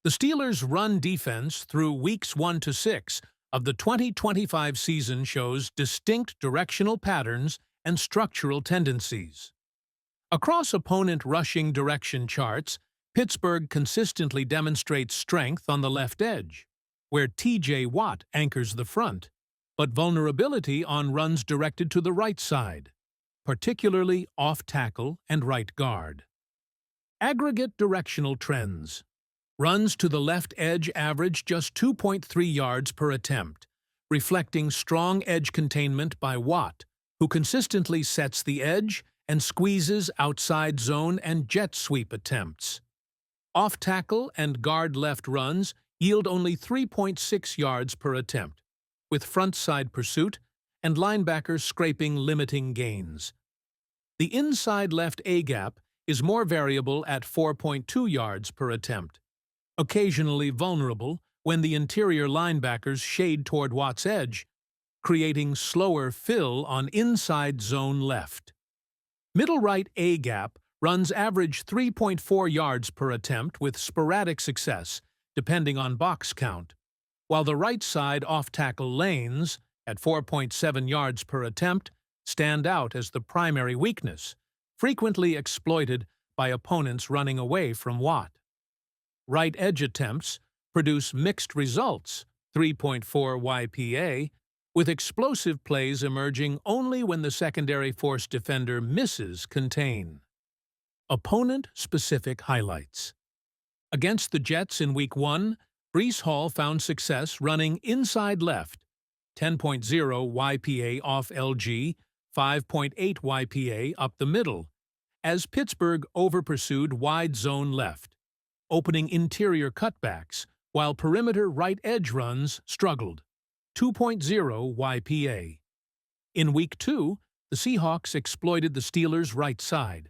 The Steelers' run defense through weeks 1 to 6 of the 2025 season shows distinct directional patterns and structural tendencies. Across opponent rushing direction charts, Pittsburgh consistently demonstrates strength on the left edge, where T.J. Watt anchors the front, but vulnerability on runs directed to the right side, particularly off tackle and right guard. Aggregate directional trends. Runs to the left edge average just 2.3 yards per attempt, reflecting strong edge containment by Watt, who consistently sets the edge and squeezes outside zone and jet sweep attempts. Off-tackle and guard-left runs yield only 3.6 yards per attempt, with front-side pursuit and linebackers scraping limiting gains. The inside left A-gap is more variable at 4.2 yards per attempt, occasionally vulnerable when the interior linebackers shade toward Watt's edge, creating slower fill on inside zone left. Middle right A-gap runs average 3.4 yards per attempt with sporadic success, depending on box count, while the right side off-tackle lanes, at 4.7 yards per attempt, stand out as the primary weakness, frequently exploited by opponents running away from Watt. Right edge attempts produce mixed results, 3.4 YPA, with explosive plays emerging only when the secondary force defender misses contain. Opponent-specific highlights. Against the Jets in Week 1, Breece Hall found success running inside left, 10.0 YPA off LG, 5.8 YPA up the middle, as Pittsburgh overpursued wide zone left, opening interior cutbacks, while perimeter right edge runs struggled, 2.0 YPA. In Week 2, the Seahawks exploited the Steelers' right side.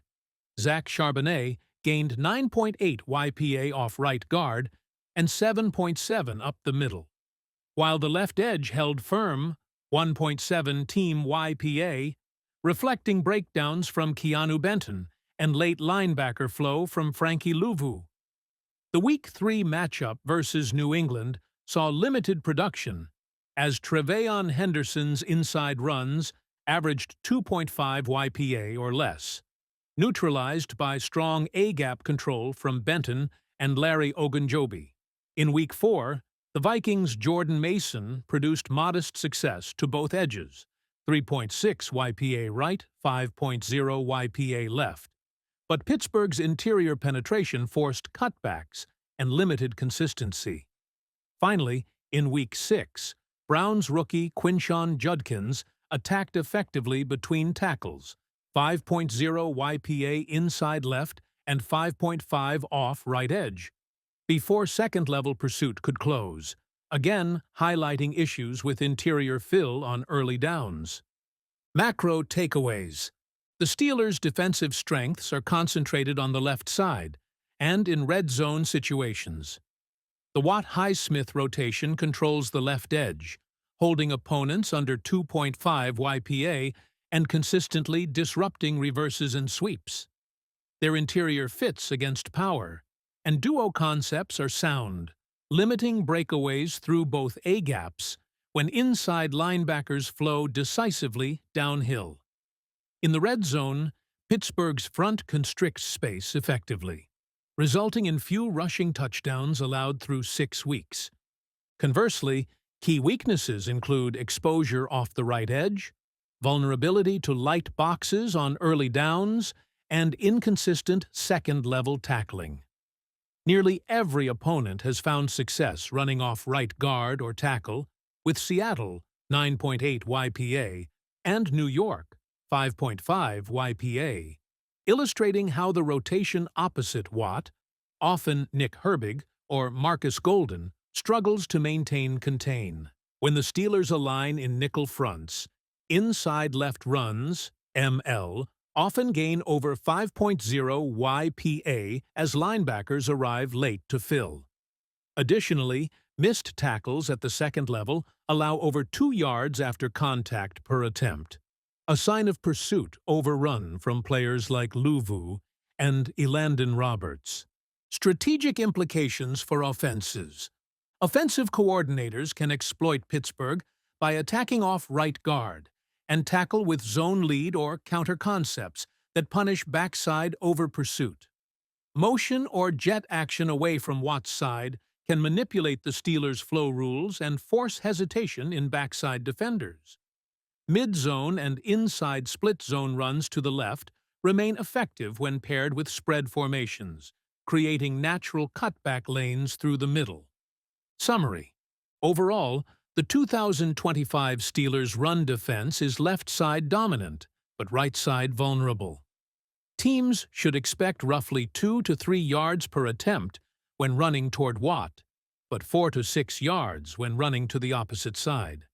Zach Charbonnet gained 9.8 YPA off right guard and 7.7 up the middle, while the left edge held firm, 1.7 team YPA, reflecting breakdowns from Keanu Benton and late linebacker flow from Frankie Louvu. The Week 3 matchup versus New England saw limited production, as Tre'Veyon Henderson's inside runs averaged 2.5 YPA or less, neutralized by strong A-gap control from Benton and Larry Ogunjobi. In Week 4, the Vikings' Jordan Mason produced modest success to both edges, 3.6 YPA right, 5.0 YPA left. But Pittsburgh's interior penetration forced cutbacks and limited consistency. Finally, in Week 6, Browns rookie Quinshon Judkins attacked effectively between tackles, 5.0 YPA inside left and 5.5 off right edge, before second-level pursuit could close, again highlighting issues with interior fill on early downs. Macro takeaways. The Steelers' defensive strengths are concentrated on the left side and in red zone situations. The Watt-Highsmith rotation controls the left edge, holding opponents under 2.5 YPA and consistently disrupting reverses and sweeps. Their interior fits against power, and duo concepts are sound, limiting breakaways through both A-gaps when inside linebackers flow decisively downhill. In the red zone, Pittsburgh's front constricts space effectively, resulting in few rushing touchdowns allowed through 6 weeks. Conversely, key weaknesses include exposure off the right edge, vulnerability to light boxes on early downs, and inconsistent second-level tackling. Nearly every opponent has found success running off right guard or tackle, with Seattle 9.8 YPA and New York 5.5 YPA, illustrating how the rotation opposite Watt, often Nick Herbig or Marcus Golden, struggles to maintain contain. When the Steelers align in nickel fronts, inside left runs, ML, often gain over 5.0 YPA as linebackers arrive late to fill. Additionally, missed tackles at the second level allow over 2 yards after contact per attempt, a sign of pursuit overrun from players like Louvu and Elandon Roberts. Strategic implications for offenses. Offensive coordinators can exploit Pittsburgh by attacking off right guard and tackle with zone lead or counter concepts that punish backside over pursuit. Motion or jet action away from Watt's side can manipulate the Steelers' flow rules and force hesitation in backside defenders. Mid-zone and inside split zone runs to the left remain effective when paired with spread formations, creating natural cutback lanes through the middle. Summary. Overall, the 2025 Steelers' run defense is left-side dominant, but right-side vulnerable. Teams should expect roughly 2 to 3 yards per attempt when running toward Watt, but 4 to 6 yards when running to the opposite side.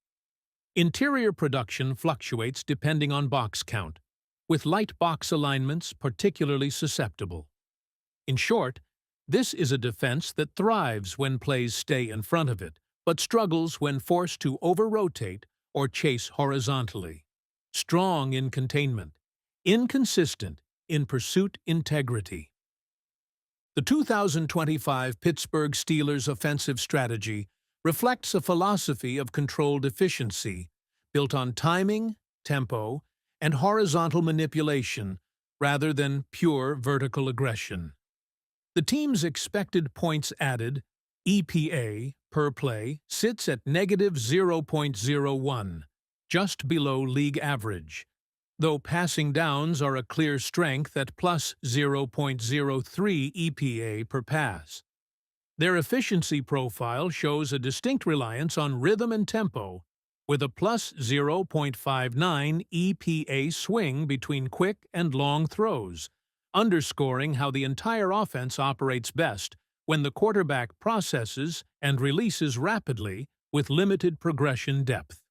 Interior production fluctuates depending on box count, with light box alignments particularly susceptible. In short, this is a defense that thrives when plays stay in front of it, but struggles when forced to over-rotate or chase horizontally. Strong in containment, inconsistent in pursuit integrity. The 2025 Pittsburgh Steelers offensive strategy reflects a philosophy of controlled efficiency built on timing, tempo, and horizontal manipulation rather than pure vertical aggression. The team's expected points added, EPA, per play, sits at negative 0.01, just below league average, though passing downs are a clear strength at plus 0.03 EPA per pass. Their efficiency profile shows a distinct reliance on rhythm and tempo, with a plus 0.59 EPA swing between quick and long throws, underscoring how the entire offense operates best when the quarterback processes and releases rapidly with limited progression depth.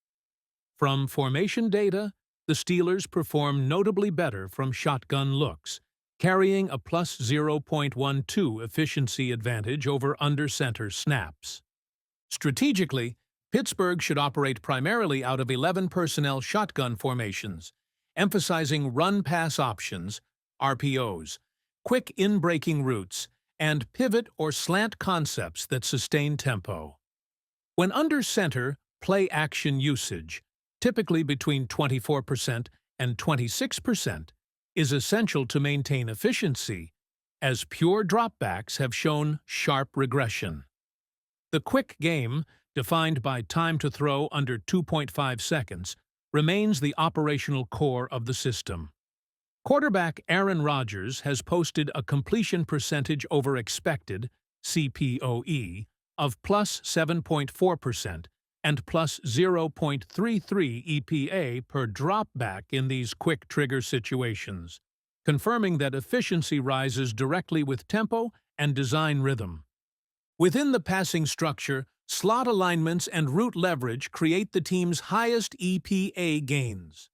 From formation data, the Steelers perform notably better from shotgun looks, carrying a plus 0.12 efficiency advantage over under-center snaps. Strategically, Pittsburgh should operate primarily out of 11 personnel shotgun formations, emphasizing run-pass options, RPOs, quick in-breaking routes, and pivot or slant concepts that sustain tempo. When under center, play-action usage, typically between 24% and 26%, is essential to maintain efficiency, as pure dropbacks have shown sharp regression. The quick game, defined by time to throw under 2.5 seconds, remains the operational core of the system. Quarterback Aaron Rodgers has posted a completion percentage over expected, CPOE, of plus 7.4% and plus 0.33 EPA per dropback in these quick trigger situations, confirming that efficiency rises directly with tempo and design rhythm. Within the passing structure, slot alignments and route leverage create the team's highest EPA gains.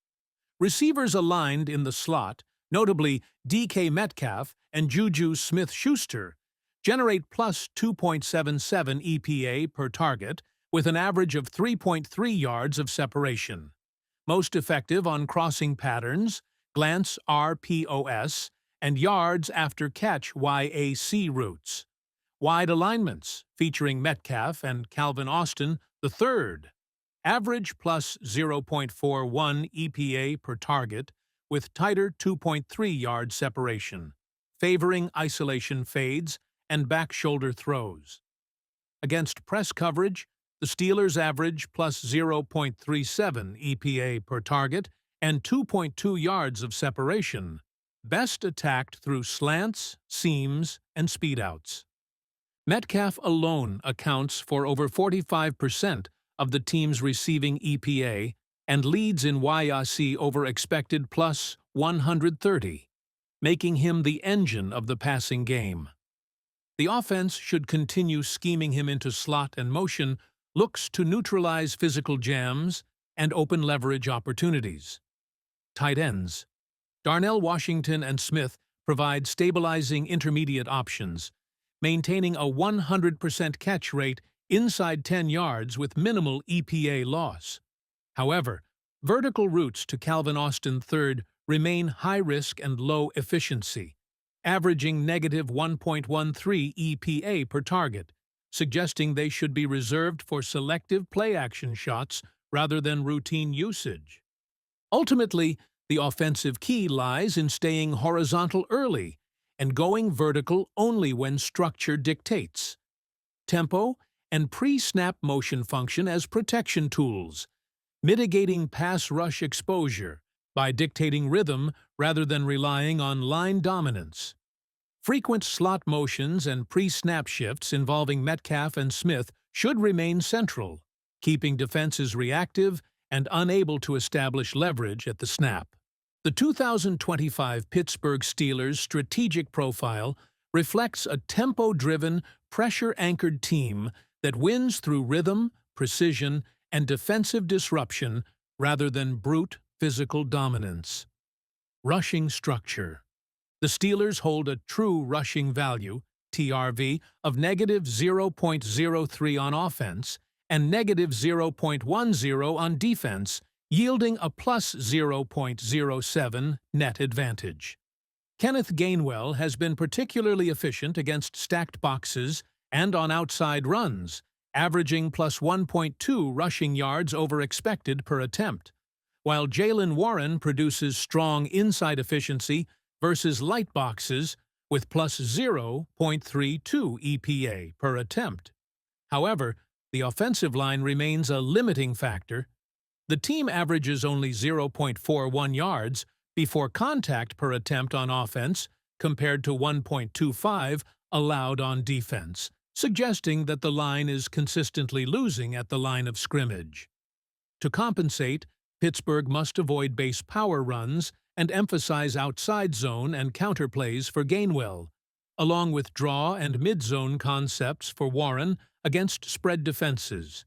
Receivers aligned in the slot, notably DK Metcalf and JuJu Smith-Schuster, generate plus 2.77 EPA per target with an average of 3.3 yards of separation. Most effective on crossing patterns, glance RPOS, and yards after catch YAC routes. Wide alignments, featuring Metcalf and Calvin Austin III, average plus 0.41 EPA per target with tighter 2.3 yard separation, favoring isolation fades and back shoulder throws. Against press coverage, the Steelers average plus 0.37 EPA per target and 2.2 yards of separation, best attacked through slants, seams, and speedouts. Metcalf alone accounts for over 45% of the team's receiving EPA and leads in YAC over expected plus 130, making him the engine of the passing game. The offense should continue scheming him into slot and motion, looks to neutralize physical jams and open leverage opportunities. Tight ends. Darnell Washington and Smith provide stabilizing intermediate options, maintaining a 100% catch rate inside 10 yards with minimal EPA loss. However, vertical routes to Calvin Austin III remain high risk and low efficiency, averaging negative 1.13 EPA per target, suggesting they should be reserved for selective play-action shots rather than routine usage. Ultimately, the offensive key lies in staying horizontal early and going vertical only when structure dictates. Tempo and pre-snap motion function as protection tools, mitigating pass rush exposure by dictating rhythm rather than relying on line dominance. Frequent slot motions and pre-snap shifts involving Metcalf and Smith should remain central, keeping defenses reactive and unable to establish leverage at the snap. The 2025 Pittsburgh Steelers' strategic profile reflects a tempo-driven, pressure-anchored team that wins through rhythm, precision, and defensive disruption rather than brute physical dominance. Rushing structure. The Steelers hold a true rushing value, TRV, of negative 0.03 on offense and negative 0.10 on defense, yielding a plus 0.07 net advantage. Kenneth Gainwell has been particularly efficient against stacked boxes and on outside runs, averaging plus 1.2 rushing yards over expected per attempt, while Jalen Warren produces strong inside efficiency versus light boxes with plus 0.32 EPA per attempt. However, the offensive line remains a limiting factor. The team averages only 0.41 yards before contact per attempt on offense compared to 1.25 allowed on defense, suggesting that the line is consistently losing at the line of scrimmage. To compensate, Pittsburgh must avoid base power runs and emphasize outside zone and counterplays for Gainwell, along with draw and mid-zone concepts for Warren against spread defenses.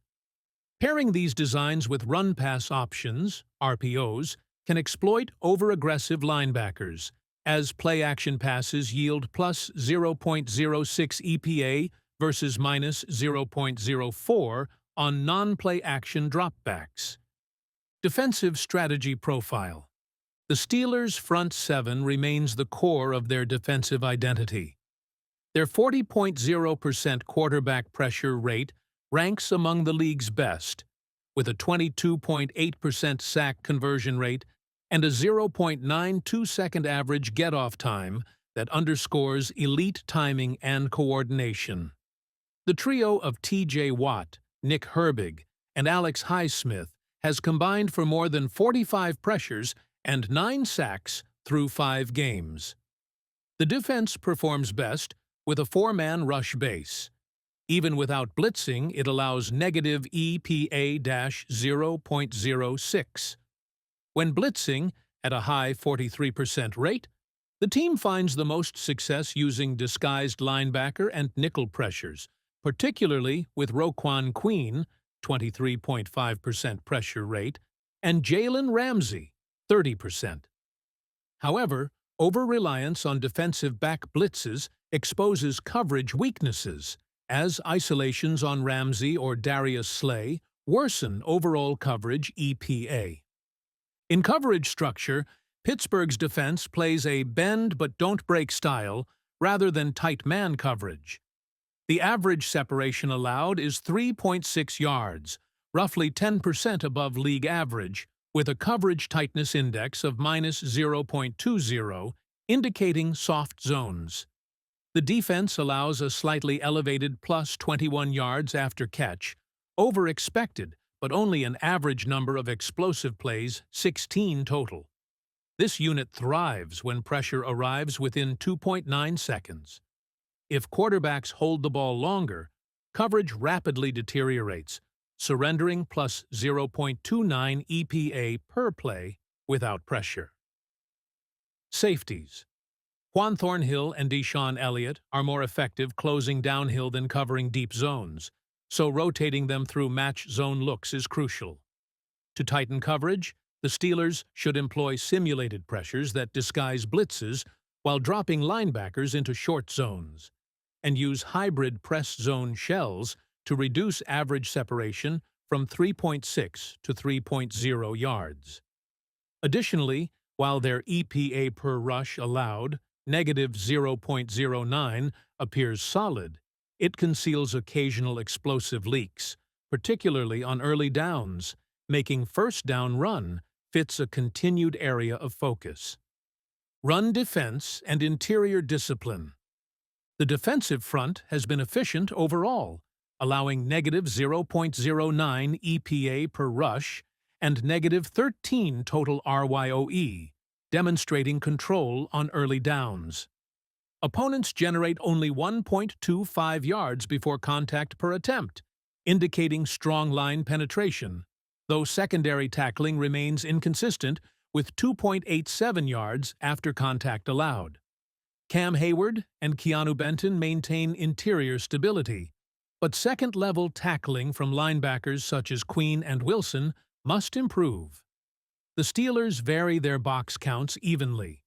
Pairing these designs with run-pass options, RPOs, can exploit over-aggressive linebackers, as play-action passes yield plus 0.06 EPA versus minus 0.04 on non-play-action dropbacks. Defensive strategy profile. The Steelers' front seven remains the core of their defensive identity. Their 40.0% quarterback pressure rate ranks among the league's best, with a 22.8% sack conversion rate and a 0.92-second average get-off time that underscores elite timing and coordination. The trio of T.J. Watt, Nick Herbig, and Alex Highsmith has combined for more than 45 pressures and 9 sacks through 5 games. The defense performs best with a 4-man rush base. Even without blitzing, it allows negative EPA-0.06. When blitzing, at a high 43% rate, the team finds the most success using disguised linebacker and nickel pressures, particularly with Roquan, 23.5% pressure rate, and Jalen Ramsey, 30%. However, over-reliance on defensive back blitzes exposes coverage weaknesses, as isolations on Ramsey or Darius Slay worsen overall coverage EPA. In coverage structure, Pittsburgh's defense plays a bend-but-don't-break style rather than tight man coverage. The average separation allowed is 3.6 yards, roughly 10% above league average, with a coverage tightness index of minus 0.20, indicating soft zones. The defense allows a slightly elevated plus 21 yards after catch, over expected, but only an average number of explosive plays, 16 total. This unit thrives when pressure arrives within 2.9 seconds. If quarterbacks hold the ball longer, coverage rapidly deteriorates, surrendering plus 0.29 EPA per play without pressure. Safeties. Juan Thornhill and Deshaun Elliott are more effective closing downhill than covering deep zones, so rotating them through match zone looks is crucial. To tighten coverage, the Steelers should employ simulated pressures that disguise blitzes while dropping linebackers into short zones, and use hybrid press zone shells to reduce average separation from 3.6 to 3.0 yards. Additionally, while their EPA per rush allowed, -0.09, appears solid, it conceals occasional explosive leaks, particularly on early downs, making first down run fits a continued area of focus. Run defense and interior discipline. The defensive front has been efficient overall, allowing -0.09 EPA per rush and -13 total RYOE, demonstrating control on early downs. Opponents generate only 1.25 yards before contact per attempt, indicating strong line penetration, though secondary tackling remains inconsistent with 2.87 yards after contact allowed. Cam Hayward and Keanu Benton maintain interior stability, but second-level tackling from linebackers such as Queen and Wilson must improve. The Steelers vary their box counts evenly,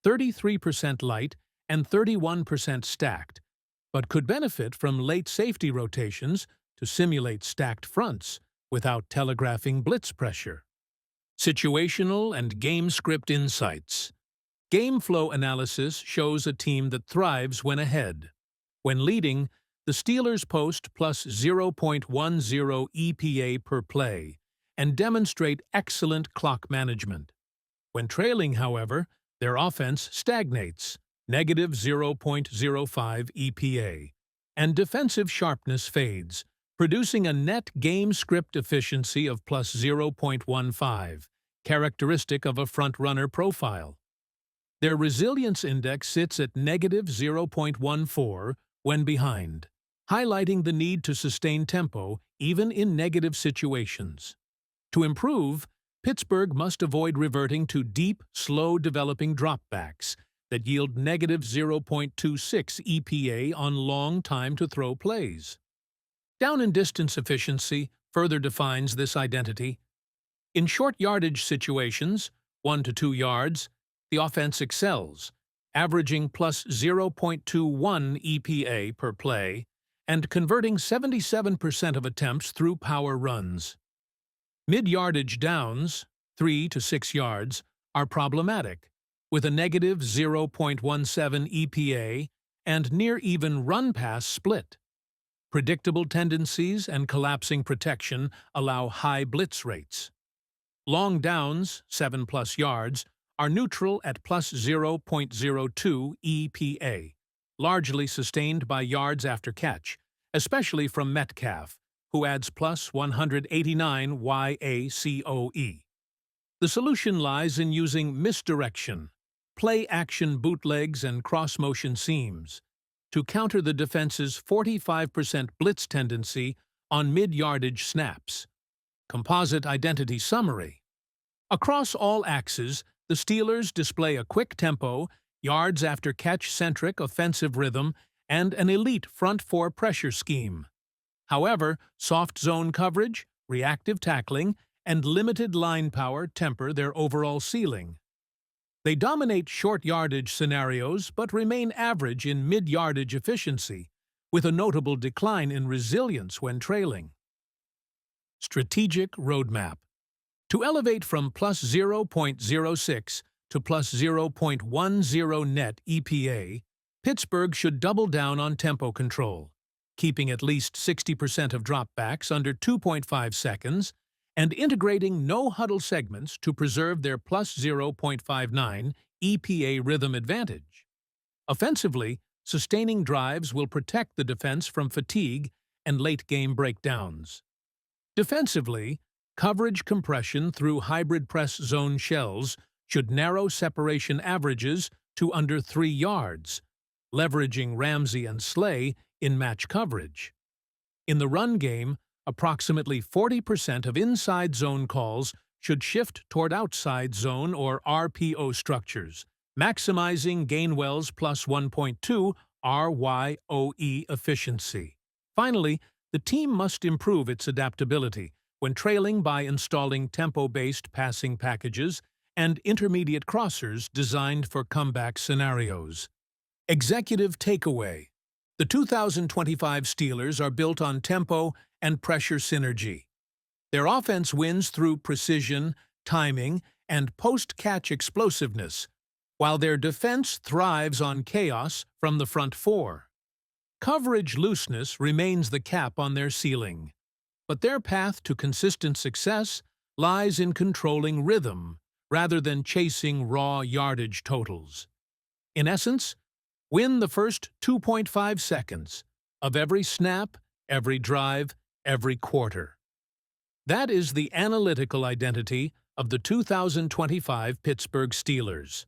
33% light and 31% stacked, but could benefit from late safety rotations to simulate stacked fronts without telegraphing blitz pressure. Situational and game script insights. Game flow analysis shows a team that thrives when ahead. When leading, the Steelers post +0.10 EPA per play and demonstrate excellent clock management. When trailing, however, their offense stagnates, -0.05 EPA, and defensive sharpness fades, producing a net game script efficiency of +0.15, characteristic of a front-runner profile. Their resilience index sits at -0.14 when behind, highlighting the need to sustain tempo even in negative situations. To improve, Pittsburgh must avoid reverting to deep, slow-developing dropbacks that yield -0.26 EPA on long time-to-throw plays. Down and distance efficiency further defines this identity. In short yardage situations, 1 to 2 yards, the offense excels, averaging +0.21 EPA per play and converting 77% of attempts through power runs. Mid-yardage downs, 3 to 6 yards, are problematic, with a -0.17 EPA and near-even run-pass split. Predictable tendencies and collapsing protection allow high blitz rates. Long downs, 7+ yards, are neutral at +0.02 EPA, largely sustained by yards after catch, especially from Metcalf, who adds +189 YACOE. The solution lies in using misdirection, play-action bootlegs and cross-motion seams, to counter the defense's 45% blitz tendency on mid-yardage snaps. Composite identity summary. Across all axes, the Steelers display a quick tempo, yards after catch-centric offensive rhythm, and an elite front four pressure scheme. However, soft zone coverage, reactive tackling, and limited line power temper their overall ceiling. They dominate short yardage scenarios but remain average in mid-yardage efficiency, with a notable decline in resilience when trailing. Strategic roadmap. To elevate from +0.06 to +0.10 net EPA, Pittsburgh should double down on tempo control, keeping at least 60% of dropbacks under 2.5 seconds and integrating no-huddle segments to preserve their +0.59 EPA rhythm advantage. Offensively, sustaining drives will protect the defense from fatigue and late-game breakdowns. Defensively, coverage compression through hybrid press zone shells should narrow separation averages to under 3 yards, leveraging Ramsey and Slay in match coverage. In the run game, approximately 40% of inside zone calls should shift toward outside zone or RPO structures, maximizing Gainwell's +1.2 RYOE efficiency. Finally, the team must improve its adaptability when trailing by installing tempo-based passing packages and intermediate crossers designed for comeback scenarios. Executive takeaway. The 2025 Steelers are built on tempo and pressure synergy. Their offense wins through precision, timing, and post-catch explosiveness, while their defense thrives on chaos from the front four. Coverage looseness remains the cap on their ceiling, but their path to consistent success lies in controlling rhythm rather than chasing raw yardage totals. In essence, win the first 2.5 seconds of every snap, every drive, every quarter. That is the analytical identity of the 2025 Pittsburgh Steelers.